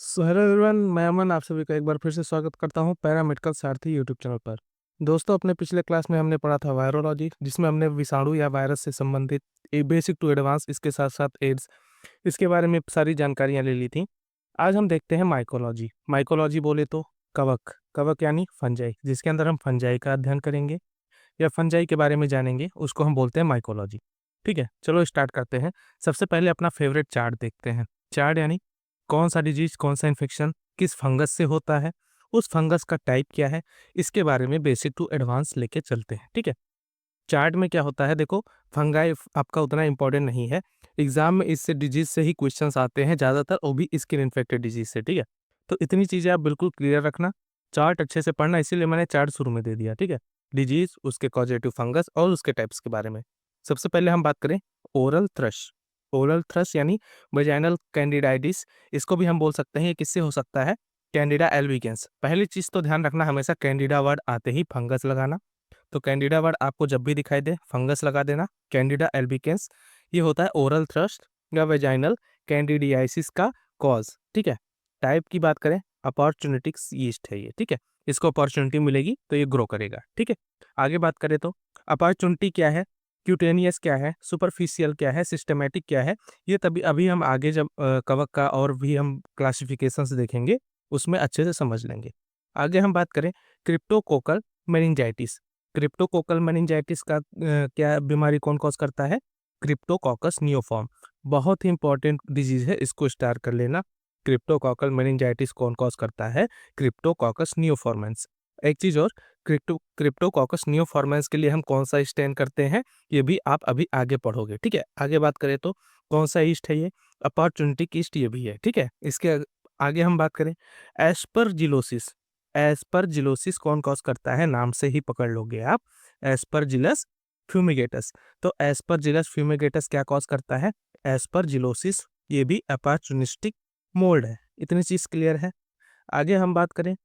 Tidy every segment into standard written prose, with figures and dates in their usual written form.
So hello everyone, मैं अमन आप सभी का एक बार फिर से स्वागत करता हूं पैरामेडिकल सारथी यूट्यूब चैनल पर। दोस्तों, अपने पिछले क्लास में हमने पढ़ा था वायरोलॉजी, जिसमें हमने विषाणु या वायरस से संबंधित ए बेसिक टू एडवांस, इसके साथ साथ एड्स, इसके बारे में सारी जानकारियां ले ली थी। आज हम देखते हैं माइकोलॉजी। माइकोलॉजी बोले तो कवक, कवक यानी फंजाई, जिसके अंदर हम फंजाई का अध्ययन करेंगे या फंजाई के बारे में जानेंगे, उसको हम बोलते हैं माइकोलॉजी। ठीक है, चलो स्टार्ट करते हैं। सबसे पहले अपना फेवरेट चार्ट देखते हैं। चार्ट यानी कौन सा डिजीज, कौन सा इन्फेक्शन किस फंगस से होता है, उस फंगस का टाइप क्या है, इसके बारे में बेसिक टू एडवांस लेके चलते हैं। ठीक है, चार्ट में क्या होता है, देखो फंगाई आपका उतना इंपॉर्टेंट नहीं है। एग्जाम में इससे डिजीज से ही क्वेश्चंस आते हैं ज़्यादातर, वो भी स्किन इन्फेक्टेड डिजीज से। ठीक है, तो इतनी चीज़ें आप बिल्कुल क्लियर रखना, चार्ट अच्छे से पढ़ना, इसीलिए मैंने चार्ट शुरू में दे दिया। ठीक है, डिजीज, उसके कॉजेटिव फंगस और उसके टाइप्स के बारे में। सबसे पहले हम बात करें ओरल थ्रश। ओरल थ्रश यानी वजाइनल कैंडिडाइटिस, इसको भी हम बोल सकते हैं। ये किससे हो सकता है? Candida albicans. पहली चीज़ तो ध्यान रखना, हमेशा कैंडिडा वर्ड आते ही फंगस लगाना। तो कैंडिडा वर्ड आपको जब भी दिखाई दे फंगस लगा देना। कैंडिडा एल्बिकेंस ये होता है ओरल थ्रस्ट या वेजाइनल कैंडिडियासिस का कॉज। ठीक है, टाइप की बात करें, अपॉर्चुनिटिक्स यीस्ट है ये। ठीक है, इसको अपॉर्चुनिटी मिलेगी तो ये ग्रो करेगा। ठीक है, आगे बात करें तो अपॉर्चुनिटी क्या है, क्यूटेनियस क्या है, सुपरफिशियल क्या है, सिस्टमेटिक क्या है, ये तभी अभी हम आगे जब कवक का और भी हम क्लासिफिकेशंस देखेंगे उसमें अच्छे से समझ लेंगे। आगे हम बात करें क्रिप्टोकोकल मेनिंजाइटिस। क्रिप्टोकोकल मेनिंजाइटिस का क्या बीमारी कौन कॉज करता है? क्रिप्टोकोकस नियोफॉर्म। बहुत ही इंपॉर्टेंट डिजीज है, इसको स्टार कर लेना। क्रिप्टोकोकल मेनिंजाइटिस कौन कॉज करता है? क्रिप्टोकोकस नियोफॉर्मेंस। एक चीज और, क्रिप्टोकोकस नियोफॉर्मेंस के लिए हम कौन सा स्टैंड करते हैं, ये भी आप अभी आगे पढ़ोगे। ठीक है, आगे बात करें तो कौन सा ईस्ट है ये? अपॉर्चुनिटिक ईस्ट ये भी है। ठीक है, इसके आगे हम बात करें एस्परजिलोसिस। एस्परजिलोसिस कौन कॉज करता है? नाम से ही पकड़ लोगे आप, एस्परजिलस फ्यूमिगेटस। तो एस्परजिलस फ्यूमिगेटस क्या कॉज करता है? एस्परजिलोसिस। ये भी अपॉर्चुनिस्टिक मोल्ड है। इतनी चीज क्लियर है। आगे हम बात करें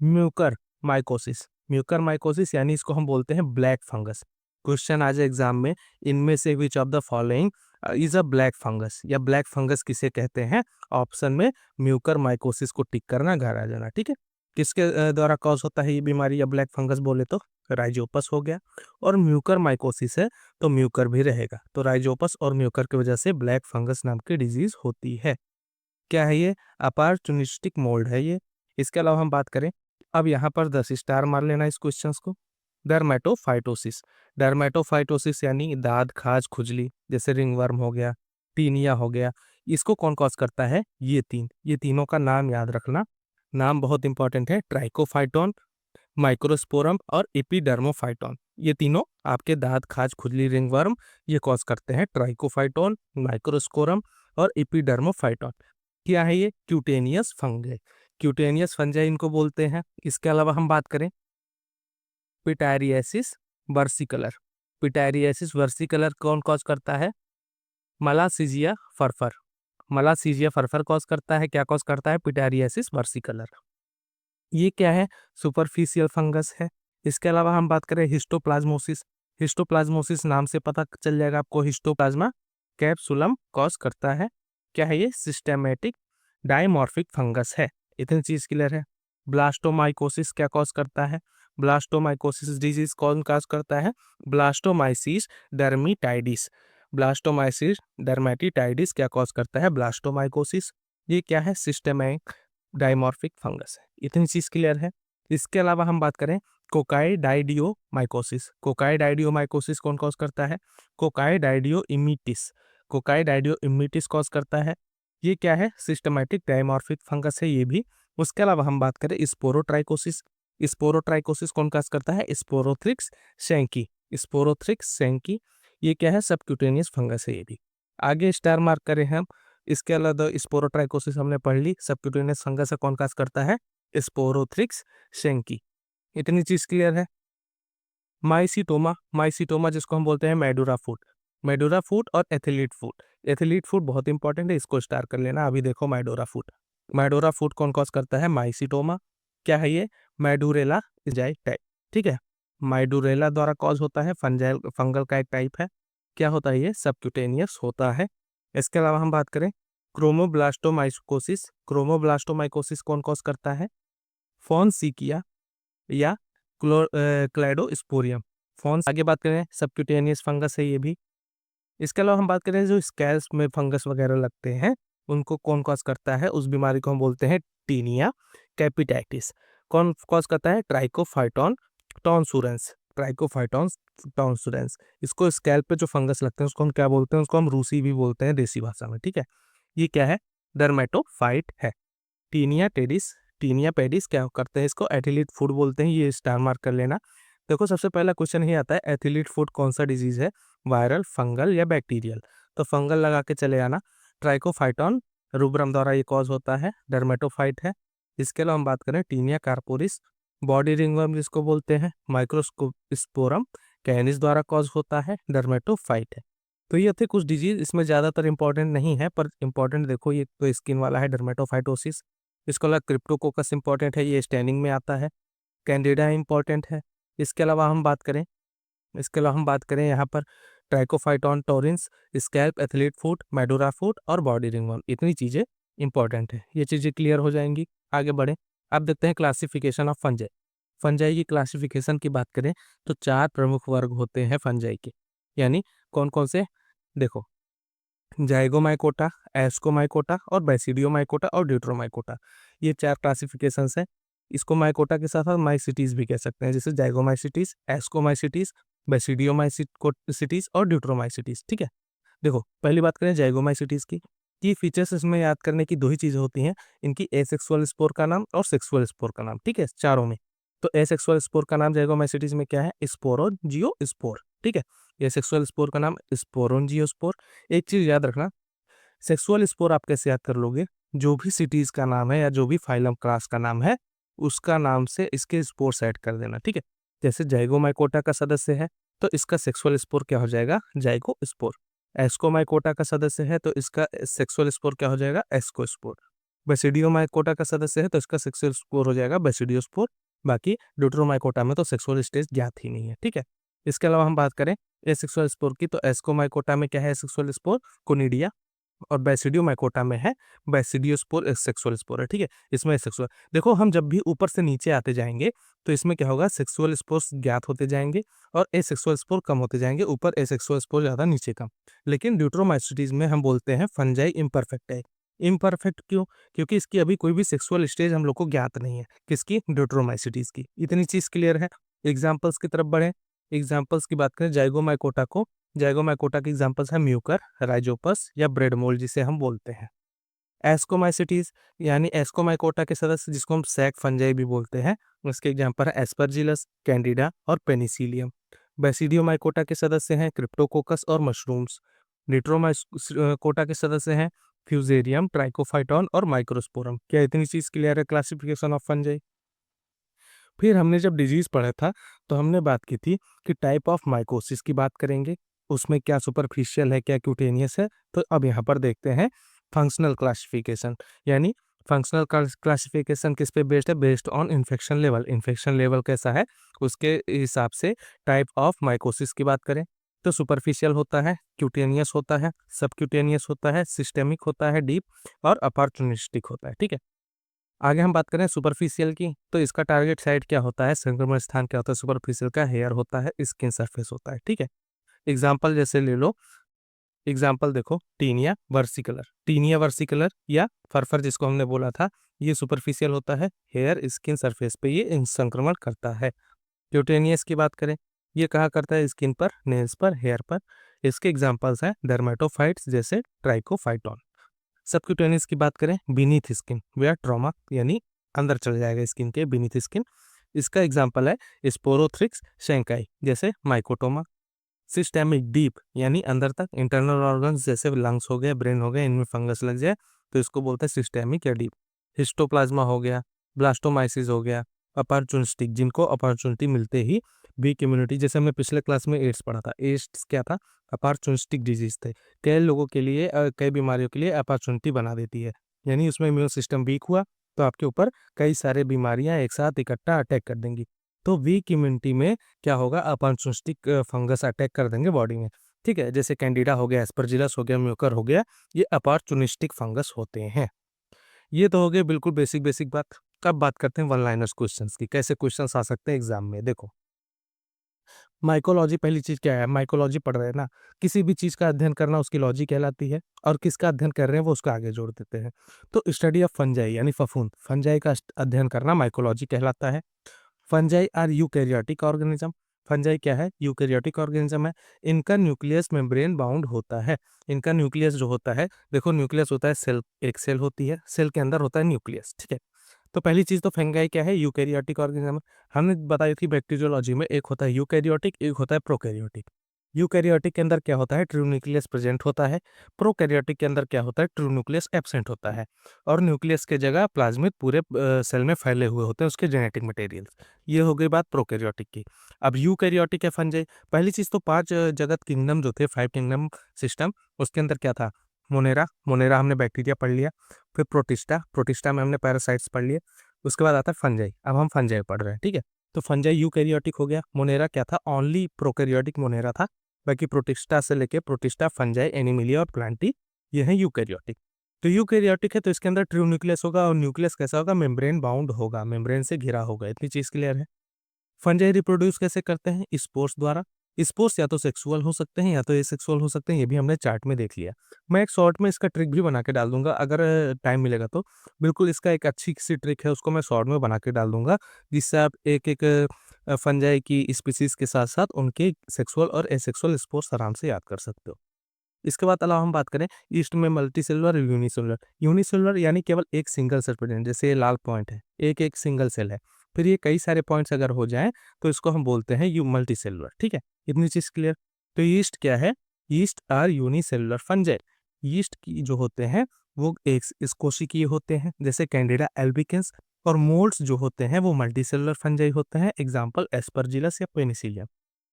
म्यूकर माइकोसिस। म्यूकर माइकोसिस यानी इसको हम बोलते हैं ब्लैक फंगस। क्वेश्चन आज एग्जाम में, इनमें से which of the following is a black fungus, या ब्लैक फंगस किसे कहते हैं? ऑप्शन में म्यूकर माइकोसिस को टिक करना, घर आ जाना। ठीक है, किसके द्वारा कॉज होता है ये बीमारी या ब्लैक फंगस बोले तो राइजोपस हो गया, और म्यूकर माइकोसिस है तो म्यूकर भी रहेगा। तो राइजोपस और म्यूकर की वजह से ब्लैक फंगस नाम की डिजीज होती है। क्या है ये? अपॉर्चुनिस्टिक मोल्ड है ये। इसके अलावा हम बात करें, अब यहाँ पर 10 स्टार मार लेना इस क्वेश्चंस को। डर्मेटोफाइटोसिस। डर्मेटोफाइटोसिस यानी दाद, खाज, खुजली, जैसे रिंगवर्म हो गया, टीनिया हो गया, इसको कौन कॉज करता है? ये तीनों का नाम याद रखना, नाम बहुत इंपॉर्टेंट है। ट्राइकोफाइटोन, माइक्रोस्पोरम और एपिडर्मोफाइटोन, ये तीनों आपके दाद, खाज, खुजली, रिंगवर्म ये कॉज करते हैं। ट्राइकोफाइटोन, माइक्रोस्पोरम और एपिडर्मोफाइटोन। क्या है ये? Cutaneous fungi. क्यूटेनियस फंजाई इनको बोलते हैं। इसके अलावा हम बात करें पिटारियसिस वर्सिकलर। पिटारियसिस वर्सिकलर कौन कॉज करता है? मलासीजिया फरफर। मलासीजिया फरफर कॉज करता है, क्या कॉज करता है? पिटारियसिस वर्सिकलर। ये क्या है? सुपरफिशियल फंगस है। इसके अलावा हम बात करें हिस्टोप्लाज्मोसिस। हिस्टोप्लाज्मोसिस नाम से पता चल जाएगा आपको, हिस्टोप्लाज्मा कैप्सुलम कॉज करता है। क्या है ये? सिस्टेमेटिक डायमॉर्फिक फंगस है। इतनी चीज क्लियर है। ब्लास्टोमाइकोसिस क्या कॉज करता है? ब्लास्टोमाइकोसिस डिजीज कौन कॉज करता है? ब्लास्टोमाइसिस डर्मिटाइडिस। ब्लास्टोमाइसिस डर्मेटिटाइडिस क्या कॉज करता है? ब्लास्टोमाइकोसिस। ये क्या है? सिस्टेमेटिक डायमॉर्फिक फंगस है। इतनी चीज क्लियर है। इसके अलावा हम बात करें कोकाईडाइडियोमाइकोसिस। कोकाईडाइडियोमाइकोसिस कौन कॉज करता है? कोकाईडाइडियो इमिटिस। कोकाईडाइडियो इमिटिस कॉज करता है। ये क्या है? सिस्टमैटिक डायमॉर्फिक फंगस है ये भी। उसके अलावा हम बात करें स्पोरोट्राइकोसिस। स्पोरोट्राइकोसिस कौन कॉज करता है? स्पोरोथ्रिक्स शैंकी। स्पोरोथ्रिक्स शैंकी ये क्या है? सबक्यूटेनियस फंगस है ये भी। आगे स्टार मार्क करें हम। इसके अलावा स्पोरोट्राइकोसिस हमने पढ़ ली, सबक्यूटेनियस फंगस है, कौन काज करता है? स्पोरोथ्रिक्स शैंकी। इतनी चीज क्लियर है। माइसीटोमा। माइसीटोमा जिसको हम बोलते हैं मेडुरा फूट। मेडुरा फूट और एथिलीट फूट। एथिलीट फूट बहुत इंपॉर्टेंट है, इसको स्टार कर लेना। अभी देखो मेडोरा फूट। मेडोरा फूट कौन कॉज करता है? माइसीटोमा। क्या है ये? मेडुरेला जाई टाइप। ठीक है, माइडुरेला द्वारा कॉज होता है, फंजाइल फंगल का एक टाइप है। क्या होता है ये? सबक्यूटेनियस होता है। इसके अलावा हम बात करें क्रोमोब्लास्टोमाइकोसिस, क्रोमोब्लास्टोमाइकोसिस कौन कॉज करता है? फॉन्सीकिया या क्लाइडोस्पोरियम। फॉन्स आगे बात करें सबक्यूटेनियस फंगस है ये भी। इसके अलावा हम बात करें जो स्कैल्स में फंगस वगैरह लगते हैं उनको कौन कॉज करता है, उस बीमारी को हम बोलते हैं टीनिया कैपिटाइटिस। कौन कॉज करता है? Trichophyton tonsurans, trichophyton tonsurans. इसको स्कैल्प पे जो फंगस लगते हैं उसको हम क्या बोलते हैं? उसको हम रूसी भी बोलते हैं देसी भाषा में, ठीक है। ये क्या है? डर्मेटोफाइट है। टीनिया टेडिस, टीनिया पेडिस क्या करते हैं? इसको एथिलीट फूड बोलते हैं, ये स्टार मार्क कर लेना। देखो सबसे पहला क्वेश्चन ही आता है एथिलीट फूड कौन सा डिजीज है, वायरल, फंगल या बैक्टीरियल? तो फंगल लगा के चले आना। ट्राइकोफाइटोन रुब्रम द्वारा ये कॉज होता है, डर्मेटोफाइट है। इसके अलावा हम बात करें टीनिया कार्पोरिस, बॉडी रिंगवर्म जिसको बोलते हैं, माइक्रोस्पोरम कैनिस द्वारा कॉज होता है, डर्मेटोफाइट है। तो ये थे कुछ डिजीज, इसमें ज़्यादातर इंपॉर्टेंट नहीं है पर इंपॉर्टेंट देखो ये तो स्किन वाला है डर्मेटोफाइटोसिस। इसके अलावा क्रिप्टोकोकस इंपॉर्टेंट है, ये स्टैनिंग में आता है। कैंडिडा इंपॉर्टेंट है। इसके अलावा हम बात करें यहाँ पर ट्राइकोफाइटॉन टोरिन्स, स्कैल्प एथलीट फूट, मेडोरा फूट और बॉडी रिंगवर्म, इतनी चीज़ें इंपॉर्टेंट है। ये चीज़ें क्लियर हो जाएंगी। आगे बढ़ें। अब देखते हैं क्लासिफिकेशन ऑफ फंजाई। फंजाई की क्लासिफिकेशन की बात करें तो 4 प्रमुख वर्ग होते हैं फंजाई के। यानी कौन कौन से? देखो जाइगोमाइकोटा, एस्कोमाइकोटा और बैसिडियोमाइकोटा और ड्यूट्रोमाइकोटा, ये 4 क्लासिफिकेशंस हैं। इसको माइकोटा के साथ साथ माइसिटीज भी कह सकते हैं, जैसे जाइगोमाइसिटीज, एस्कोमाइसिटीज, बैसिडियोमाइसिटीज और ड्यूट्रोमाइसिटीज, ठीक है। देखो पहली बात करें जाइगोमाइसिटीज की फीचर्स इसमें याद करने की 2 ही चीज़ें होती हैं, इनकी एसेक्सुअल स्पोर का नाम और सेक्सुअल स्पोर का नाम, ठीक है, चारों में। तो एसेक्सुअल स्पोर का नाम जाइगोमाइसिटीज में क्या है? स्पोरोजियोस्पोर, ठीक है। एसेक्सुअल स्पोर का नाम स्पोरोजियोस्पोर। एक चीज़ याद रखना, सेक्सुअल स्पोर आप कैसे याद कर लोगे? जो भी सिटीज का नाम है या जो भी फाइलम क्लास का नाम है उसका नाम से इसके स्पोर ऐड कर देना, ठीक है। जैसे जाइगोमाइकोटा का सदस्य है तो इसका सेक्सुअल स्पोर क्या हो जाएगा? Zygote spore. एस्कोमाइकोटा का सदस्य है तो इसका सेक्सुअल स्पोर क्या हो जाएगा? एस्को स्पोर। बेसिडियोमाइकोटा का सदस्य है तो इसका सेक्सुअल स्पोर हो जाएगा बेसिडियो स्पोर। बाकी ड्यूट्रोमाइकोटा में तो सेक्सुअल स्टेज ज्ञात ही नहीं है, ठीक है। इसके अलावा हम बात करें एसेक्सुअल स्पोर की, तो एस्कोमाइकोटा में क्या है? सेक्सुअल स्पोर कोनिडिया, और बैसिडियोमाइकोटा में है बैसिडियोस्पोर सेक्सुअल स्पोर है, ठीक है। इसमें सेक्सुअल, देखो हम जब भी ऊपर से नीचे आते जाएंगे तो इसमें क्या होगा? सेक्सुअल स्पोर्स ज्ञात होते जाएंगे और एसेक्सुअल स्पोर कम होते जाएंगे, ऊपर एसेक्सुअल स्पोर ज़्यादा नीचे कम। लेकिन ड्यूट्रोमाइसिटीज में हम बोलते हैं फंजाई इम्परफेक्ट है। इम्परफेक्ट क्यों? क्योंकि इसकी अभी कोई भी सेक्सुअल स्टेज हम लोग को ज्ञात नहीं है, किसकी? ड्यूट्रोमाइसिटीज की। इतनी चीज़ क्लियर है। एग्जाम्पल्स की तरफ बढ़े। एग्जाम्पल्स की बात करें जाइगोमाइकोटा को, जाइगोमाइकोटा के एग्जांपल्स हैं म्यूकर, राइजोपस या ब्रेड मोल्ड जिसे हम बोलते हैं। एस्कोमाइसिटीज यानी एस्कोमाइकोटा के सदस्य जिसको हम सैक फंजाई भी बोलते हैं, उसके एग्जांपल है एस्परजिलस, कैंडिडा और पेनिसिलियम। बैसिडियोमाइकोटा के सदस्य हैं क्रिप्टोकोकस और मशरूम्स। निट्रोमाइकोटा के सदस्य हैं फ्यूजेरियम, ट्राइकोफाइटॉन और माइक्रोस्पोरम। क्या इतनी चीज क्लियर है क्लासिफिकेशन ऑफ फंजाई? फिर हमने जब डिजीज पढ़ा था तो हमने बात की थी कि टाइप ऑफ माइकोसिस की बात करेंगे, उसमें क्या सुपरफिशियल है क्या क्यूटेनियस है। तो अब यहाँ पर देखते हैं फंक्शनल क्लासिफिकेशन। यानी फंक्शनल क्लासिफिकेशन किस पे बेस्ड है? Based on infection level. Infection level कैसा है उसके हिसाब से टाइप ऑफ माइकोसिस की बात करें तो सुपरफिशियल होता है, क्यूटेनियस होता है, सबक्यूटेनियस होता है, सिस्टेमिक होता है, डीप और अपॉर्चुनिस्टिक होता है, ठीक है। आगे हम बात करें सुपरफिशियल की, तो इसका टारगेट साइट क्या होता है? संक्रमण स्थान क्या होता है? सुपरफिशियल का हेयर होता है, स्किन सरफेस होता है, ठीक है। एग्जाम्पल जैसे ले लो, एग्जाम्पल देखो टीनिया वर्सिकलर, टीनिया वर्सिकलर या फरफर जिसको हमने बोला था, ये सुपरफिशियल होता है, हेयर स्किन सरफेस पे ये संक्रमण करता है। क्यूटेनियस की बात करें, ये कहा करता है स्किन पर, नेल्स पर, हेयर पर। इसके एग्जाम्पल्स हैं डर्मेटोफाइट्स जैसे ट्राइकोफाइटॉन। सबक्यूटेनियस की बात करें, बीनीथ स्किन वेयर ट्रॉमा, यानी अंदर चल जाएगा स्किन के बीनीथ स्किन। इसका एग्जांपल है स्पोरोथ्रिक्स शैंकाई जैसे माइकोटोमा। सिस्टेमिक डीप यानी अंदर तक, इंटरनल ऑर्गन्स जैसे लंग्स हो गए, ब्रेन हो गए, इनमें फंगस लग जाए तो इसको बोलते हैं सिस्टेमिक या डीप। हिस्टोप्लाज्मा हो गया, ब्लास्टोमाइसिस हो गया, अपॉर्चुनिस्टिक जिनको अपॉर्चुनिटी मिलते ही वीक इम्यूनिटी, जैसे हमने पिछले क्लास में एड्स पढ़ा था, एड्स क्या था? अपॉर्चुनिस्टिक डिजीज थे। कई लोगों के लिए कई बीमारियों के लिए अपॉर्चुनिटी बना देती है, यानी उसमें इम्यून सिस्टम वीक हुआ तो आपके ऊपर कई सारे बीमारियां एक साथ इकट्ठा अटैक कर देंगी। तो वीक इम्यूनिटी में क्या होगा? अपॉर्चुनिस्टिक फंगस अटैक कर देंगे बॉडी में, ठीक है, जैसे कैंडिडा हो गया, एस्परजिलस हो गया, म्यूकर हो गया, ये अपॉर्चुनिस्टिक फंगस होते हैं। ये तो हो गए बिल्कुल बेसिक बेसिक बात। अब बात करते हैं वन लाइनर्स क्वेश्चंस की, कैसे क्वेश्चंस आ सकते हैं एग्जाम में। देखो, माइकोलॉजी पहली चीज क्या है, माइकोलॉजी पढ़ रहे हैं ना, किसी भी चीज का अध्ययन करना उसकी लॉजी कहलाती है, और किसका अध्ययन कर रहे हैं वो उसका आगे जोड़ देते हैं। तो स्टडी ऑफ फंजाई यानी फफूंद, फंजाई का अध्ययन करना माइकोलॉजी कहलाता है। Fungi are eukaryotic organism, fungi क्या है, यूकैरियोटिक ऑर्गेनिज्म है। इनका न्यूक्लियस मेम्ब्रेन बाउंड होता है। इनका न्यूक्लियस जो होता है, देखो न्यूक्लियस होता है सेल, एक सेल होती है, सेल के अंदर होता है न्यूक्लियस, ठीक है। तो पहली चीज तो फंगाई क्या है, यूकैरियोटिक ऑर्गेनिज्म। हमने बताई थी बैक्टीरियोलॉजी में, एक होता है यूकैरियोटिक, एक होता है प्रोकैरियोटिक। यूकैरियोटिक के अंदर क्या होता है, ट्रू न्यूक्लियस प्रेजेंट होता है। प्रोकैरियोटिक के अंदर क्या होता है, ट्रू न्यूक्लियस एब्सेंट होता है, और न्यूक्लियस के जगह प्लाज्मिड पूरे सेल में फैले हुए होते हैं उसके जेनेटिक मटेरियल्स। ये हो गई बात प्रोकैरियोटिक की। अब यूकैरियोटिक है फंजाई। पहली चीज तो पांच जगत किंगडम जो थे, 5 किंगडम सिस्टम, उसके अंदर क्या था, मोनेरा, मोनेरा हमने बैक्टीरिया पढ़ लिया। फिर प्रोटिस्टा, प्रोटिस्टा में हमने पैरासाइट्स पढ़ लिए। उसके बाद आता है फंजाई, अब हम फंजाई पढ़ रहे हैं, ठीक है। तो फंजाई यूकैरियोटिक हो गया, मोनेरा क्या था, ओनली प्रोकैरियोटिक मोनेरा था। बाकी प्रोटिस्टा से लेके प्रोटिस्टा, फंजाई, एनिमिलिया और प्लांटी, ये है यूकैरियोटिक। तो यूकैरियोटिक है तो इसके अंदर ट्रू न्यूक्लियस होगा, और न्यूक्लियस कैसा होगा, मेम्ब्रेन बाउंड होगा, मेम्ब्रेन से घिरा होगा। इतनी चीज क्लियर है। फंजाई रिप्रोड्यूस कैसे करते हैं, स्पोर्स द्वारा। स्पोर्स या तो सेक्सुअल हो सकते हैं या तो एसेक्सुअल हो सकते हैं, ये भी हमने चार्ट में देख लिया। मैं एक शॉर्ट में इसका ट्रिक भी बना के डाल दूंगा, अगर टाइम मिलेगा तो। बिल्कुल इसका एक अच्छी सी ट्रिक है, उसको मैं शॉर्ट में बना के डाल दूंगा, जिससे आप एक एक फंजाई की स्पीसीज के साथ साथ उनके सेक्सुअल और एसेक्सुअल स्पोर्स आराम से याद कर सकते हो। इसके बाद अलावा हम बात करें ईस्ट में, मल्टी सेलुलर, यूनिसेलुलर। यूनिसेलुलर यानी केवल एक सिंगल सेल प्रेजेंट, जैसे ये लाल पॉइंट है, एक एक सिंगल सेल है। फिर ये कई सारे पॉइंट्स अगर हो जाएं तो इसको हम बोलते हैं यू मल्टी सेलुलर, ठीक है। इतनी चीज क्लियर। तो ईस्ट क्या है, yeast are unicellular fungi. Yeast की जो होते हैं वो एक इस कोशिकीय होते हैं, जैसे कैंडिडा एल्बिकेंस। और मोल्ड्स जो होते हैं वो मल्टी सेलुलर फंजाई होते हैं, एग्जाम्पल एस्परजिलस या पेनिसिलियम।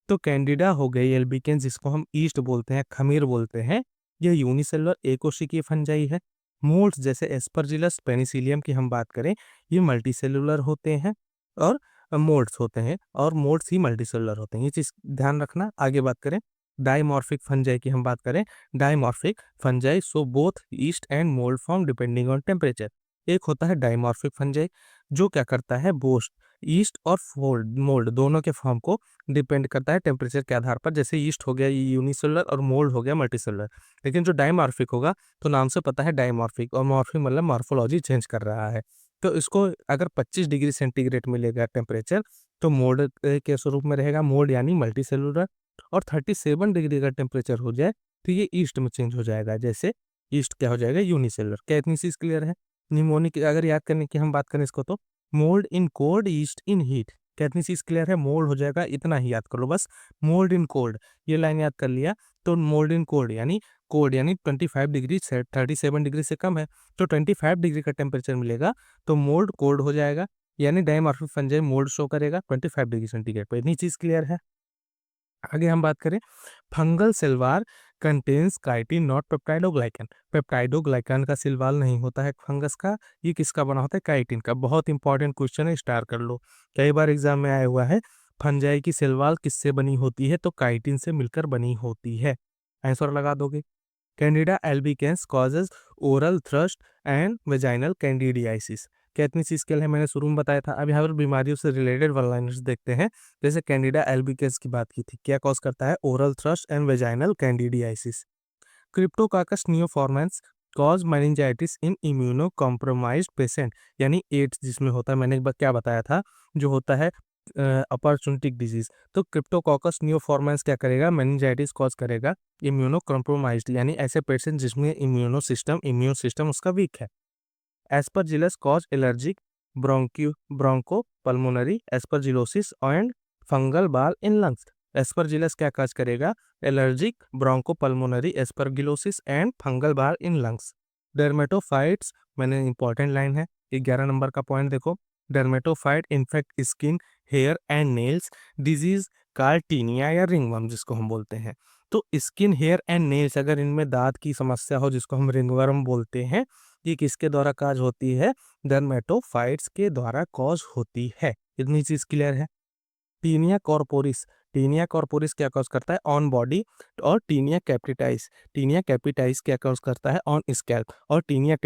तो कैंडिडा हो गई, एल्बिकेंस जिसको हम ईस्ट बोलते हैं, खमीर बोलते हैं, यह यूनिसेलुलर एकोशिकीय फंजाई है। मोल्ड्स जैसे एस्परजिलस, पेनिसिलियम की हम बात करें, ये मल्टीसेलुलर होते हैं, और मोल्ड्स होते हैं, और मोल्ड्स ही मल्टीसेलुलर होते हैं। ये चीज ध्यान रखना। आगे बात करें डाइमॉर्फिक फंजाई की हम बात करें, dimorphic fungi so both east and mould form depending on temperature. एक होता है डाइमॉर्फिक फंजाई जो क्या करता है, बोस्ट ईस्ट और फोल्ड मोल्ड दोनों के फॉर्म को डिपेंड करता है टेम्परेचर के आधार पर। जैसे ईस्ट हो गया यूनिसेलुलर और मोल्ड हो गया मल्टीसेलुलर। लेकिन जो डाइमॉर्फिक होगा, तो नाम से पता है डाइमॉर्फिक, और मॉर्फिक मतलब मॉर्फोलॉजी चेंज कर रहा है। तो इसको अगर 25 डिग्री सेंटीग्रेड मिलेगा टेम्परेचर, तो मोल्ड के स्वरूप में रहेगा, मोल्ड यानी मल्टीसेलुलर। और 37 डिग्री का टेम्परेचर हो जाए तो ये ईस्ट में चेंज हो जाएगा, जैसे ईस्ट क्या हो जाएगा, यूनिसेलुलर। क्या इतनी चीज क्लियर है। निमोनिक अगर याद करने की हम बात करें इसको, तो mould in cold, east in heat. कितनी चीज क्लियर है, मोल्ड हो जाएगा, इतना ही याद कर लो बस। मोल्ड इन कोल्ड, ये लाइन याद कर लिया। तो मोल्ड इन कोल्ड यानी 25 डिग्री से 37 डिग्री से कम है, तो 25 डिग्री का टेम्परेचर मिलेगा, तो मोल्ड कोल्ड हो जाएगा, यानी डाइमॉर्फिक फंजाई मोल्ड शो करेगा 25 डिग्री सेंटीग्रेड पर। इतनी चीज क्लियर है। आगे हम बात करें, fungal cell wall contains chitin not peptidoglycan. Peptidoglycan का सिल्वाल नहीं होता है फंगस का, ये किसका बना होता है, काइटिन का। बहुत इंपॉर्टेंट क्वेश्चन है, स्टार कर लो, कई बार एग्जाम में आया हुआ है। फंजाई की सिल्वाल किससे बनी होती है, तो काइटिन से मिलकर बनी होती है। आंसर लगा दोगे। Candida albicans causes oral thrush and vaginal candidiasis. कितनी चीज के लिए मैंने शुरू में बताया था। अब यहाँ पर बीमारियों से रिलेटेड वन लाइनर्स देखते हैं। जैसे कैंडिडा एल्बिकेंस की बात की थी, क्या कॉज करता है, oral thrush and vaginal candidiasis. Cryptococcus neoformans cause meningitis in immunocompromised patient, यानी एड्स जिसमें होता है, मैंने एक बार क्या बताया था, जो होता है अपॉर्चुनिटिक डिजीज। तो क्रिप्टोकॉकस नियोफॉर्मेंस क्या करेगा, मेनिंजाइटिस कॉज करेगा इम्यूनो कॉम्प्रोमाइज्ड, यानी ऐसे पेशेंट जिसमें इम्यून सिस्टम उसका वीक है। Aspergillus cause allergic bronchopulmonary aspergillosis and fungal ball in lungs. Aspergillus क्या काज करेगा, allergic bronchopulmonary aspergillosis and fungal ball in lungs. Dermatophytes, मैंने important line है, 11 number का पॉइंट देखो। Dermatophyte infect skin, hair and nails disease called tinea या ringworm जिसको हम बोलते हैं। तो स्किन, हेयर एंड नेल्स, अगर इनमें दांत की समस्या हो जिसको हम रिंगवर्म बोलते हैं, ये किसके द्वारा काज होती है, डर्मेटोफाइट्स के द्वारा कॉज होती है। इतनी चीज क्लियर है। टीनिया कॉर्पोरिस, टीनिया कॉर्पोरिस क्या कॉज करता है ऑन बॉडी, और टीनिया कैपिटाइस क्या कॉज करता है ऑन स्कैल्प, और टीनिया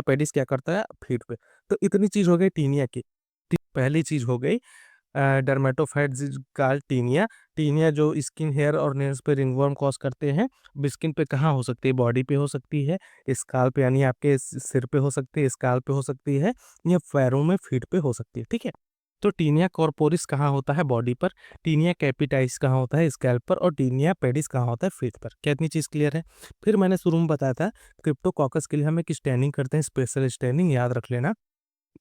पेडिस क्या करता है फीट पे। तो इतनी चीज हो गई टीनिया की। पहली चीज हो गई डर्मेटोफाइट्स का टीनिया। टीनिया जो स्किन, हेयर और नेल्स पे रिंगवर्म कॉज करते हैं। स्किन पे कहाँ हो सकती है? बॉडी पे हो सकती है, स्काल पे यानी आपके सिर पे हो सकती है, स्काल पे हो सकती है, या पैरों में, फीट पे हो सकती है। ठीक है, तो टीनिया कॉर्पोरिस कहाँ होता है? बॉडी पर। टीनिया कैपिटाइस कहाँ होता है? स्कैल्प पर। और टीनिया पेडिस कहाँ होता है? फीट पर। क्या इतनी चीज क्लियर है? फिर मैंने शुरू में बताया था क्रिप्टोकॉकस के लिए हम एक स्टैंडिंग करते हैं, स्पेशल स्टैंडिंग, याद रख लेना,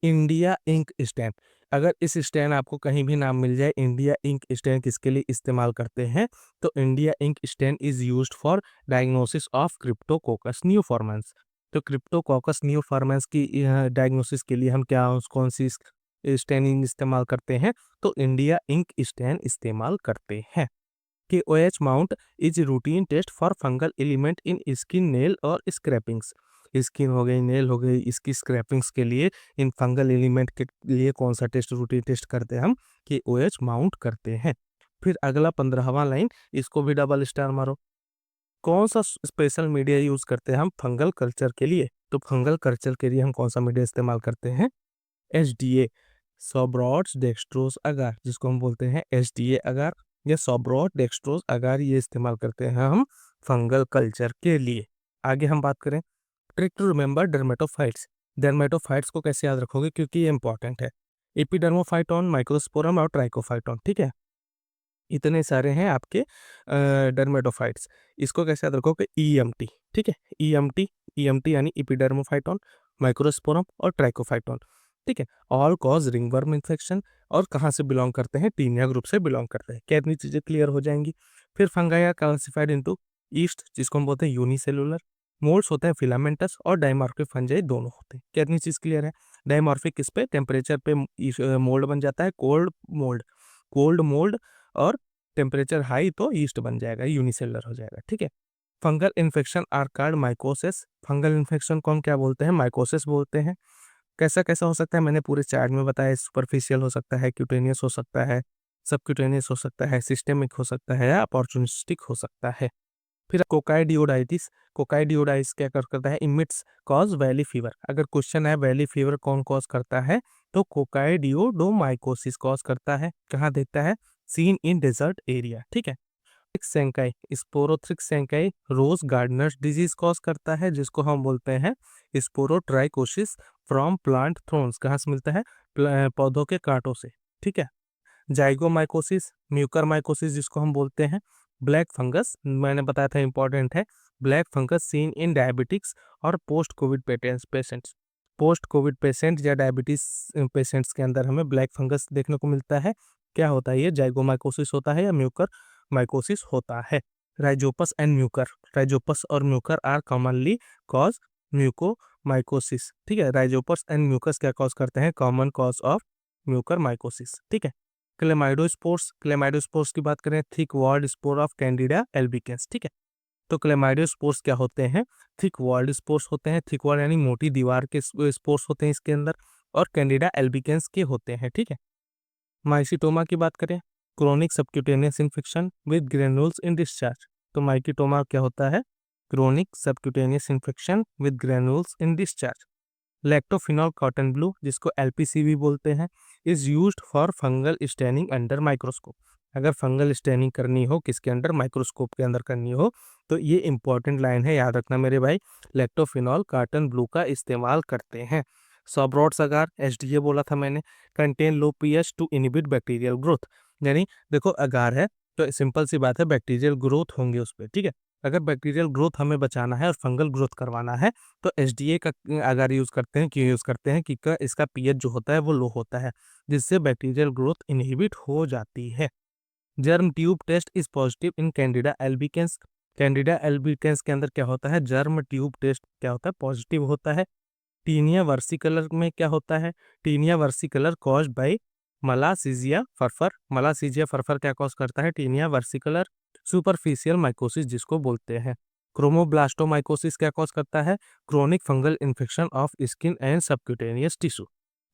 इंडिया इंक स्टैंड। अगर इस स्टैंड आपको कहीं भी नाम मिल जाए, इंडिया इंक स्टैंड किसके लिए इस्तेमाल करते हैं? तो India ink stain is used for diagnosis of cryptococcus neoformans. तो क्रिप्टोकोकस न्यूफॉर्मेंस की डायग्नोसिस के लिए हम कौन सी स्टैंडिंग इस्तेमाल करते हैं? तो इंडिया इंक स्टैंड इस्तेमाल करते हैं। कि OH mount is routine test for fungal element in skin, nail और स्क्रैपिंग्स। स्किन हो गई, नेल हो गई, इसकी स्क्रैपिंग्स के लिए, इन फंगल एलिमेंट के लिए कौन सा टेस्ट, रूटीन टेस्ट करते हैं हम? कि OH माउंट करते हैं। फिर अगला 15वां लाइन, इसको भी डबल स्टार मारो। कौन सा स्पेशल मीडिया यूज करते हैं हम फंगल कल्चर के लिए? तो फंगल कल्चर के लिए हम कौन सा मीडिया इस्तेमाल करते हैं? HDA, सोब्रॉट्स डेक्सट्रोज अगार, जिसको हम बोलते हैं HDA अगार या सोब्रॉट डेक्सट्रोज अगार, ये इस्तेमाल करते हैं हम फंगल कल्चर के लिए। आगे हम बात करें, trick to remember dermatophytes. Dermatophytes को कैसे याद रखोगे, क्योंकि ये इंपॉर्टेंट है। एपिडर्मोफाइटॉन, माइक्रोस्पोरम और ट्राइकोफाइटॉन। ठीक है, इतने सारे हैं आपके डर्मेटोफाइट्स। इसको कैसे याद रखोगे? EMT। ठीक है, EMT यानी एपिडर्मोफाइटॉन, माइक्रोस्पोरम और ट्राइकोफाइटॉन। ठीक है, ऑल कॉज रिंगवर्म इन्फेक्शन, और कहाँ से बिलोंग करते हैं? टीनिया ग्रुप से बिलोंग करते हैं। क्या इतनी चीजें क्लियर हो जाएंगी? फिर fungi are classified into yeast, जिसको हम बोलते हैं यूनिसेलुलर, मोल्ड्स होते हैं फिलामेंटस, और डाइमॉर्फिक फंजाई दोनों होते हैं। क्या इतनी चीज क्लियर है? डाइमॉर्फिक किस पे? टेम्परेचर पे मोल्ड बन जाता है, कोल्ड मोल्ड, और टेम्परेचर हाई तो ईस्ट बन जाएगा, यूनिसेलुलर हो जाएगा। ठीक है, fungal infection are called mycosis. Fungal infection को हम क्या बोलते हैं? माइकोसिस बोलते हैं। कैसा कैसा हो सकता है? मैंने पूरे चार्ट में बताया। सुपरफिशियल हो सकता है, क्यूटेनियस हो सकता है, सबक्यूटेनियस हो सकता है, सिस्टेमिक हो सकता है, या अपॉर्चुनिस्टिक हो सकता है। फिर कोकाइडियोडाइटिस क्या करता है? Emits cause valley fever. अगर क्वेश्चन है वैली फीवर कौन कॉज करता है, तो कोकाइडियोडोमाइकोसिस कॉज करता है। कहाँ देखता है? Seen in desert area. ठीक है, schenckii, sporothrix schenckii rose gardener's disease cause करता है, जिसको हम बोलते हैं स्पोरोट्राइकोसिस फ्रॉम प्लांट थ्रोन्स। कहाँ से मिलता है? पौधों के कांटों से। ठीक है, जाइगोमाइकोसिस, म्यूकरमाइकोसिस जिसको हम बोलते हैं, ब्लैक फंगस, मैंने बताया था इंपॉर्टेंट है, black fungus seen in diabetics और post covid patients. Post covid patient या डायबिटीज पेशेंट्स के अंदर हमें ब्लैक फंगस देखने को मिलता है। क्या होता है? ये जाइगोमाइकोसिस होता है या म्यूकर माइकोसिस होता है। राइजोपस एंड म्यूकर, राइजोपस और mucor are commonly cause mucormycosis. ठीक है, राइजोपस एंड म्यूकस क्या कॉज करते हैं? Common cause of mucor mycosis. ठीक है, क्लेमाइडोस्पोर्स की बात करें, thick walled spore of candida albicans. ठीक है, तो क्लेमाइडोस्पोर्स क्या होते हैं? थिक वॉल्ड स्पोर्स होते हैं। थिक वॉल्ड यानी मोटी दीवार के स्पोर्स होते हैं इसके अंदर, और कैंडिडा एल्बिकेंस के होते हैं। ठीक है, माइसिटोमा की बात करें, chronic subcutaneous infection with granules in discharge. तो माइकिटोमा क्या होता है? Chronic subcutaneous infection with granules in discharge. Lactophenol cotton blue, जिसको LPCV बोलते हैं, is used for fungal staining under microscope. अगर फंगल स्टेनिंग करनी हो किसके अंडर? माइक्रोस्कोप के अंदर करनी हो, तो ये इंपॉर्टेंट लाइन है, याद रखना मेरे भाई। लैक्टोफिनॉल कॉटन ब्लू का इस्तेमाल करते हैं। सॉब्रॉट्स अगार, HDA बोला था मैंने, contain low pH to inhibit bacterial growth. यानी देखो, अगार है तो सिंपल सी बात है, बैक्टीरियल ग्रोथ होंगे उस पर। ठीक है, अगर बैक्टीरियल ग्रोथ हमें बचाना है और फंगल ग्रोथ करवाना है, तो HDA का अगर यूज करते हैं, क्यों यूज करते हैं? कि इसका pH जो होता है वो लो होता है, जिससे बैक्टीरियल ग्रोथ इनहिबिट हो जाती है। Germ tube test is positive in candida albicans. Candida albicans के अंदर क्या होता है? जर्म ट्यूब टेस्ट क्या होता है? पॉजिटिव होता है। टीनिया वर्सिकलर में क्या होता है? Tinea versicolor cause by malassezia furfur. Malassezia furfur क्या कॉज करता है? टीनिया वर्सिकलर सुपरफिशियल माइकोसिस जिसको बोलते हैं। क्रोमोब्लास्टोमाइकोसिस क्या कॉज करता है? Chronic fungal infection of skin and subcutaneous tissue.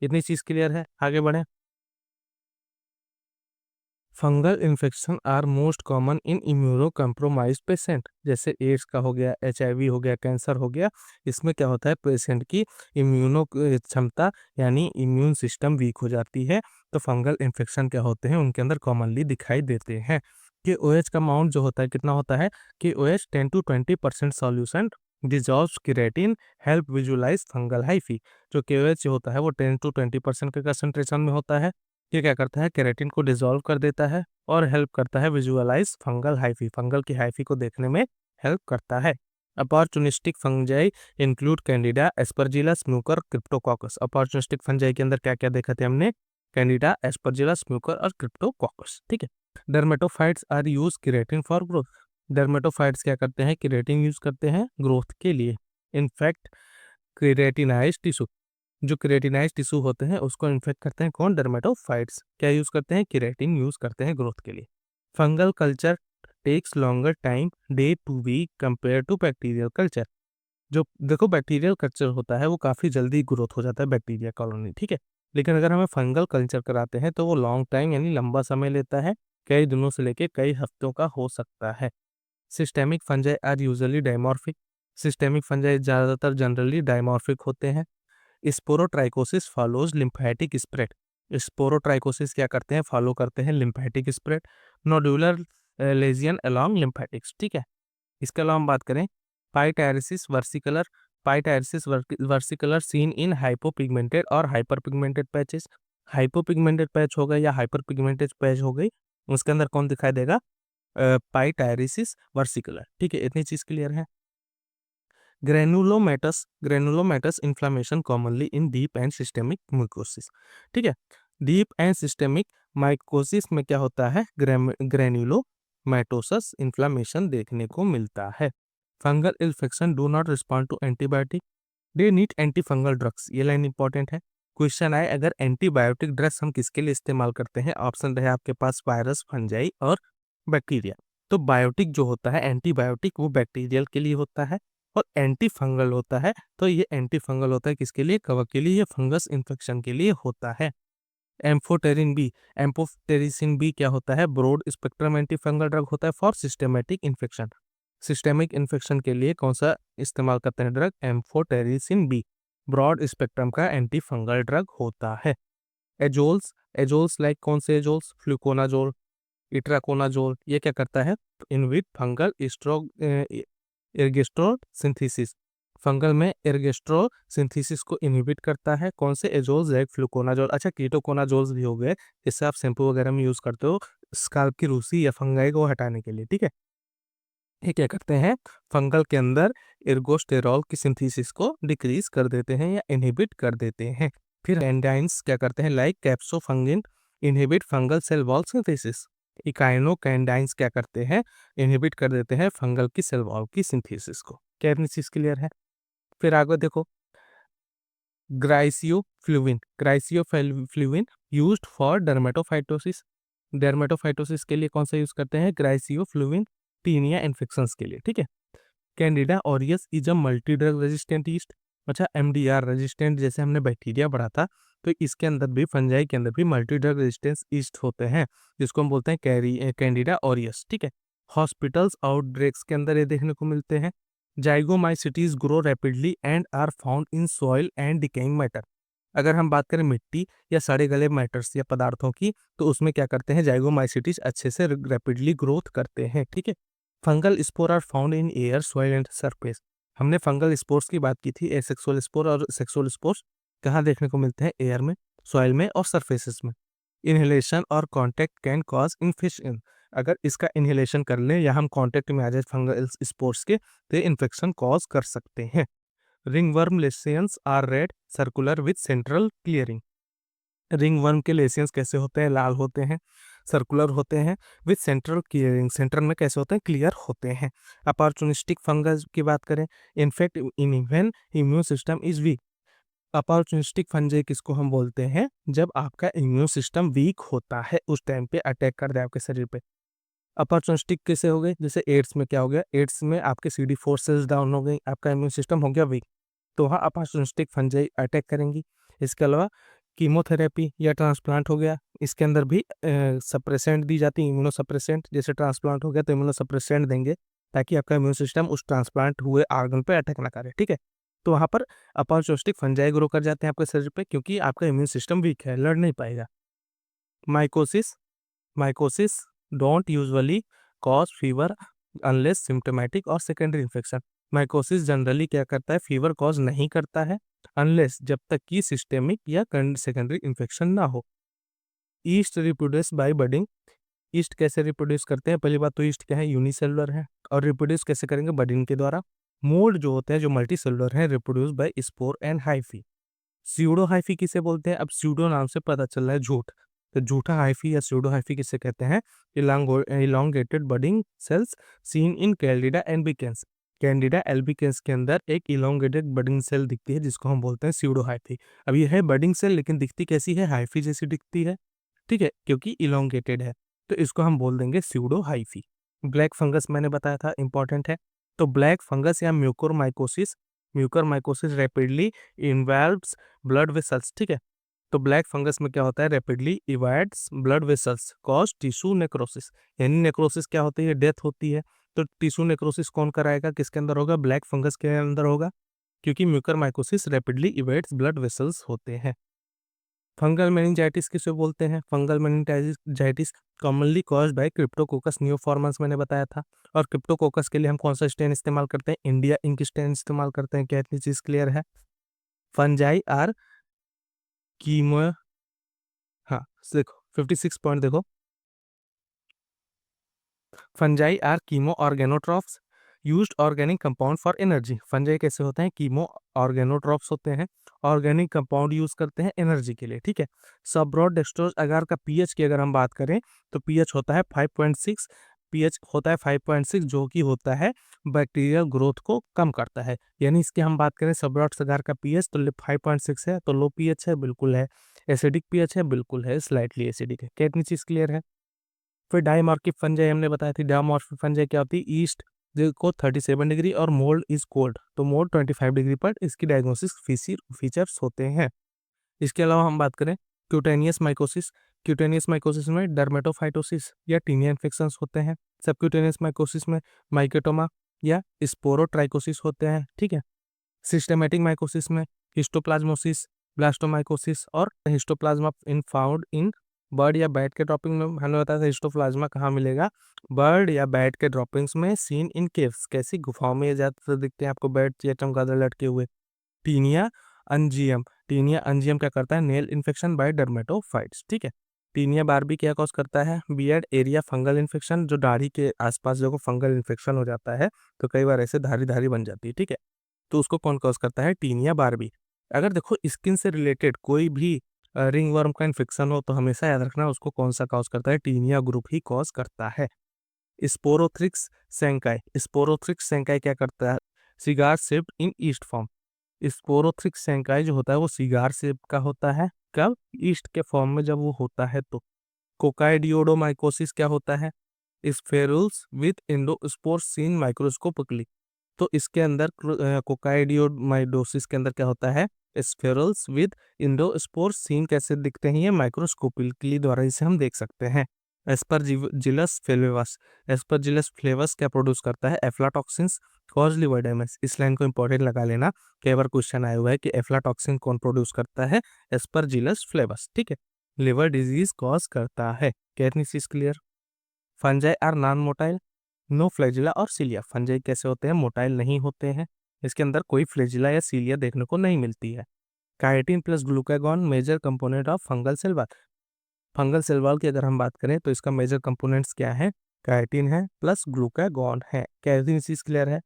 इतनी चीज क्लियर है? आगे बढ़े। Fungal infection are most common in immuno compromise patient, जैसे एड्स का हो गया, HIV हो गया, कैंसर हो गया। इसमें क्या होता है, पेशेंट की इम्यूनो क्षमता यानी इम्यून सिस्टम वीक हो जाती है, तो फंगल इन्फेक्शन क्या होते हैं उनके अंदर कॉमनली दिखाई देते हैं। कि OH का अमाउंट जो होता है कितना होता है कि OH 10 to 20% solution dissolves keratin help visualize fungal hyphae. जो KOH होता है वो 10 to 20% के कंसंट्रेशन में होता है। ये क्या करता है, केराटिन को डिसॉल्व कर देता है और हेल्प करता है विजुअलाइज फंगल हाइफी, फंगल की हाइफी को देखने में हेल्प करता है। Opportunistic fungi include candida, aspergillus, snooker, cryptococcus. Opportunistic fungi के अंदर क्या क्या देखा थे हमने, कैंडिडा, एस्परजिलस, स्नूकर और क्रिप्टोकोकस। ठीक है। Dermatophytes are use keratin for growth. Dermatophytes क्या करते हैं, केराटिन यूज करते हैं ग्रोथ के लिए। इनफैक्ट केराटिनाइज टिश्यू, जो केराटिनाइज टिश्यू होते हैं उसको इन्फेक्ट करते हैं कौन, डर्मेटोफाइट्स। क्या यूज करते हैं, केराटिन यूज करते हैं ग्रोथ के लिए। Fungal culture takes longer time day to week compare to bacterial culture. जो देखो बैक्टीरियल कल्चर होता है वो काफी जल्दी ग्रोथ हो जाता है बैक्टीरिया कॉलोनी, ठीक है। लेकिन अगर हमें फंगल कल्चर कराते हैं तो वो लॉन्ग टाइम यानी लंबा समय लेता है, कई दिनों से लेके कई हफ्तों का हो सकता है। Systemic fungi are usually dimorphic. Systemic fungi ज्यादातर जनरली डायमॉर्फिक होते हैं। Sporotrichosis follows lymphatic spread. Sporotrichosis क्या करते हैं, फॉलो करते हैं lymphatic spread. Nodular lesion along lymphatics, ठीक है। इसके अलावा हम बात करें pityriasis versicolor. Pityriasis versicolor seen in hypopigmented और हाइपरपिगमेंटेड पैचेस। हाइपोपिगमेंटेड पैच हो गए या हाइपरपिगमेंटेड पैच हो गई, उसके अंदर कौन दिखाई देगा, पाइटायरिसिस वर्सिकलर, ठीक है। इतनी चीज क्लियर है। Granulomatous inflammation commonly in deep and systemic mycosis, ठीक है। डीप एंड सिस्टेमिक माइकोसिस में क्या होता है, ग्रेनुलोमेटोसस इन्फ्लामेशन देखने को मिलता है। Fungal infection do not respond to antibiotic, they need anti fungal drugs. ये लाइन इंपॉर्टेंट है। क्वेश्चन आए अगर एंटीबायोटिक ड्रग्स हम किसके लिए इस्तेमाल करते हैं, ऑप्शन रहे आपके पास वायरस, फंजाई और बैक्टीरिया। तो बायोटिक जो होता है, एंटीबायोटिक, वो बैक्टीरियल के लिए होता है और एंटी फंगल होता है, तो ये एंटी फंगल होता है किसके लिए, कवक के लिए, ये फंगस इन्फेक्शन के लिए होता है। एम्फोटेरिन बी, एम्फोटेरिसिन बी क्या होता है, broad spectrum anti fungal drug होता है for systematic infection. Systemic infection के लिए कौन सा इस्तेमाल करते हैं drug, amphotericin B, broad spectrum का एंटी फंगल ड्रग होता है। एजोल्स, एजोल्स लाइक कौन से एजोल्स, फ्लूकोनाजोल, इट्राकोनाजोल, ये क्या करता है, इनविट फंगल एर्गेस्ट्रो सिंथेसिस। फंगल में एर्गेस्ट्रो सिंथेसिस को इनहिबिट करता है, कौन से एजोल्स, लाइक फ्लूकोनाजोल। अच्छा, कीटोकोनाजोल्स भी हो गए, इससे आप शैम्पू वगैरह में यूज करते हो स्काल्प की रूसी या फंगाई को हटाने के लिए, ठीक है। ये क्या करते हैं, फंगल के अंदर एर्गोस्टेरॉल की सिंथेसिस को डिक्रीज कर देते हैं या इनहिबिट कर देते हैं। फिर एंजाइम्स क्या करते हैं, like caspofungin inhibit fungal cell wall synthesis. Echinocandins क्या करते हैं, इनहिबिट कर देते हैं फंगल की सेल वॉल की सिंथेसिस को। क्या इतनी चीज क्लियर है। फिर आगे देखो, ग्राइसियोफ्लुविन, ग्राइसियोफ्लुविन यूज्ड फॉर डर्मेटोफाइटोसिस। डर्मेटोफाइटोसिस के लिए कौन सा यूज करते हैं, ग्राइसियोफ्लुविन टीनिया इन्फेक्शंस के लिए, ठीक है। Candida aureus is a multi drug resistant east. अच्छा, MDR रेजिस्टेंट, जैसे हमने बैक्टीरिया पढ़ा था, तो इसके अंदर भी, फंजाई के अंदर भी मल्टी ड्रग रेजिस्टेंस ईस्ट होते हैं, जिसको हम बोलते हैं कैंडिडा ऑरियस, ठीक है। हॉस्पिटल्स आउटब्रेक्स के अंदर ये देखने को मिलते हैं। Zygomycetes grow rapidly and are found in soil and decaying matter. अगर हम बात करें मिट्टी या सड़े गले मैटर्स या पदार्थों की, तो उसमें क्या करते हैं, जाइगोमाइसिटीज अच्छे से रैपिडली ग्रोथ करते हैं, ठीक है। Fungal spore are found in air, soil and surface. हमने फंगल स्पोर्स की बात की थी, एसेक्सुअल स्पोर और सेक्सुअल स्पोर्स कहाँ देखने को मिलते हैं, एयर में, सॉइल में और सरफेसेस में। इनहेलेशन और कांटेक्ट कैन कॉज इन्फेक्शन। अगर इसका इनहेलेशन कर लें या हम कांटेक्ट में आ जाए फंगल स्पोर्स के, तो ये इन्फेक्शन कॉज कर सकते हैं। Ringworm lesions are red circular with central clearing. Ringworm के लेसियंस कैसे होते हैं, लाल होते हैं, सर्कुलर होते हैं, विथ सेंट्रल क्लियरिंग, सेंटर में कैसे होते हैं, क्लियर होते हैं। अपॉर्चुनिस्टिक फंगस की बात करें, in fact in even immune system is weak. Opportunistic fungi किसको हम बोलते हैं, जब आपका इम्यून सिस्टम वीक होता है, उस टाइम पे अटैक कर दे आपके शरीर पे। अपॉर्चुनिस्टिक कैसे हो गए, जैसे एड्स में क्या हो गया, एड्स में आपके CD4 सेल्स डाउन हो गई, आपका इम्यून सिस्टम हो गया वीक, तो वहाँ अपॉर्चुनिस्टिक फंजाई अटैक करेंगी। इसके अलावा कीमोथेरेपी या ट्रांसप्लांट हो गया, इसके अंदर भी सप्रेसेंट दी जाती है, इम्यूनो सप्रेसेंट। जैसे ट्रांसप्लांट हो गया तो इम्यूनो सप्रेसेंट देंगे ताकि आपका इम्यून सिस्टम उस ट्रांसप्लांट हुए आर्गन पे अटैक ना करे, ठीक है। तो वहाँ पर अपॉर्चुनिस्टिक फंजाई ग्रो कर जाते हैं आपके शरीर पे, क्योंकि आपका इम्यून सिस्टम वीक है, लड़ नहीं पाएगा। Mycosis mycosis don't usually cause fever unless symptomatic और सेकेंडरी इन्फेक्शन। माइकोसिस जनरली क्या करता है, फीवर कॉज नहीं करता है अनलेस, जब तक कि सिस्टेमिक या सेकेंडरी इन्फेक्शन ना हो। East reproduce by budding. East कैसे रिप्रोड्यूस करते हैं? पहली बात तो ईस्ट क्या है, यूनिसेलुलर है, और रिप्रोड्यूस कैसे करेंगे? बडिंग के द्वारा। मोल्ड जो होते हैं, जो मल्टी सेलुलर है, reproduce by spore and hyphae. Pseudo hyphae किसे बोलते हैं? अब स्यूडो नाम से पता चल रहा है झूठ, तो झूठा हाइफी या स्यूडो हाइफी किसे कहते हैं? Elongated budding cells seen in candida albicans. Candida albicans के अंदर एक इलोंगेटेड बडिंग सेल दिखती है जिसको हम बोलते हैं स्यूडो हाइफी। अब ये है बडिंग सेल, लेकिन दिखती कैसी है? हाइफी जैसी दिखती है, ठीक है, क्योंकि इलोंगेटेड है, तो इसको हम बोल देंगे स्यूडो हाइफी। ब्लैक फंगस मैंने बताया था, इंपॉर्टेंट है। तो ब्लैक फंगस या mucormycosis, mucormycosis rapidly involves blood vessels, ठीक है। तो ब्लैक फंगस में क्या होता है? Rapidly invades blood vessels cause tissue necrosis. यानी नेक्रोसिस क्या होती है? डेथ होती है। तो टिश्यू नेक्रोसिस कौन कराएगा? किसके अंदर होगा? ब्लैक फंगस के अंदर होगा, क्योंकि म्यूकोरमाइकोसिस रैपिडली इवेट्स ब्लड वेसल्स होते हैं। फंगल मेनिंजाइटिस किसे बोलते हैं? Fungal meningitis commonly caused by Cryptococcus नियोफॉर्मन्स, मैंने बताया था। और क्रिप्टोकोकस के लिए हम कौन सा स्ट्रेन इस्तेमाल करते हैं? इंडिया इंक स्ट्रेन इस्तेमाल करते हैं। क्या इतनी चीज क्लियर है? फंजाई आर कीमो, हाँ देखो 56 पॉइंट देखो। Fungi are chemoorganotrophs used organic compound for energy. Fungi कैसे होते हैं? कीमो ऑर्गेनोट्रॉप्स होते हैं, ऑर्गेनिक कंपाउंड यूज करते हैं एनर्जी के लिए, ठीक है। सबब्रॉड डेक्सट्रोज अगार का पीएच की अगर हम बात करें तो पीएच होता है 5.6। पीएच होता है 5.6, जो कि होता है बैक्टीरियल ग्रोथ को कम करता है। यानी इसकी हम बात करें सबब्रॉड अगार का पीएच तो 5.6 है, तो लो पीएच है, बिल्कुल है। एसिडिक पीएच है, बिल्कुल है, स्लाइटली एसिडिक है। कितनी चीज क्लियर है? फिर डायमॉर्फिक फंजाई हमने बताया थी। डायमॉर्फिक फंजाई क्या होती है? ईस्ट को 37 डिग्री और मोल्ड इज कोल्ड, तो मोल्ड 25 डिग्री पर इसकी डायग्नोसिस फीचर्स होते हैं। इसके अलावा हम बात करें क्यूटेनियस माइकोसिस। क्यूटेनियस माइकोसिस में डर्मेटोफाइटोसिस या टीनिया इन्फेक्शंस होते हैं। सबक्यूटेनियस माइकोसिस में माइकोटोमा या स्पोरोट्राइकोसिस होते हैं, ठीक है। सिस्टेमेटिक माइकोसिस में हिस्टोप्लाज्मोसिस, ब्लास्टोमाइकोसिस और histoplasma in found in bird या बैट के ड्रॉपिंग में। हमने बताया था हिस्टोप्लाज्मा कहाँ मिलेगा? बर्ड या बैट के ड्रॉपिंग्स में। सीन इन केव्स, कैसी गुफाओं में ये ज्यादातर दिखते हैं आपको बैट या चमगादड़ लटके हुए। टीनिया अंजियम, टीनिया अंजियम क्या करता है? नेल इन्फेक्शन बाय डर्मेटोफाइट्स, ठीक है। टीनिया बारबी क्या कॉज करता है? बियर्ड एरिया फंगल इन्फेक्शन, जो दाढ़ी के आसपास जो फंगल इन्फेक्शन हो जाता है तो कई बार ऐसे धारी धारी बन जाती है, ठीक है। तो उसको कौन कॉज करता है? Tinea barbae. अगर देखो स्किन से रिलेटेड कोई भी रिंग वर्म का इन्फेक्शन हो तो हमेशा याद रखना उसको कौन सा कॉज करता है? टीनिया ग्रुप ही कॉज करता है। स्पोरोथ्रिक्स सेंकाई, स्पोरोथ्रिक्स सेंकाई क्या करता है? Cigar shaped in yeast form. Sporothrix schenckii जो होता है वो सिगार शेप का होता है, कब? ईस्ट के फॉर्म में जब वो होता है तो। कोकाइडियोडोमाइकोसिस क्या होता है? Spherules with endospores seen microscopically. तो इसके अंदर कोकाइडियोमाइडोसिस के अंदर क्या होता है? स्फेरल्स विद इंडोस्पोर सीन कैसे दिखते हैं? ये माइक्रोस्कोपिकली द्वारा इसे हम देख सकते हैं। एस्परजिलस फ्लेवस, एस्परजिलस फ्लेवस क्या प्रोड्यूस करता है? Aflatoxins cause liver damage. इस लाइन को इंपॉर्टेंट लगा लेना, कई बार क्वेश्चन आया हुआ है कि एफ्लाटॉक्सिन कौन प्रोड्यूस करता है? एस्परजिलस फ्लेवस, ठीक है। लिवर डिजीज कॉज करता है। कितनी चीज clear? Fungi are non motile, no flagella और सीलिया। फंजाई कैसे होते हैं? मोटाइल नहीं होते हैं, इसके अंदर कोई फ्लैजिला या सीलिया देखने को नहीं मिलती है। Chitin plus glucagon major component of fungal cell wall. Fungal cell wall की अगर हम बात करें तो इसका मेजर कंपोनेंट्स क्या है? काइटिन है प्लस ग्लूकागॉन है। क्या इतनी चीज क्लियर है?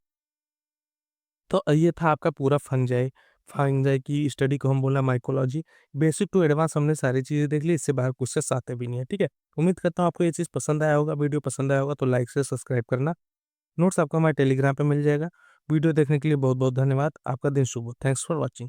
तो ये था आपका पूरा फंजाई। फंजाई की स्टडी को हम बोला माइकोलॉजी। बेसिक टू एडवांस हमने सारी चीज़ें देख ली, इससे बाहर क्वेश्चन आते भी नहीं है, ठीक है। उम्मीद करता हूँ आपको ये चीज़ पसंद आया होगा। वीडियो पसंद आया होगा तो लाइक से सब्सक्राइब करना। नोट्स आपको हमारे टेलीग्राम पे मिल जाएगा। वीडियो देखने के लिए बहुत बहुत धन्यवाद। आपका दिन शुभ हो। Thanks for watching.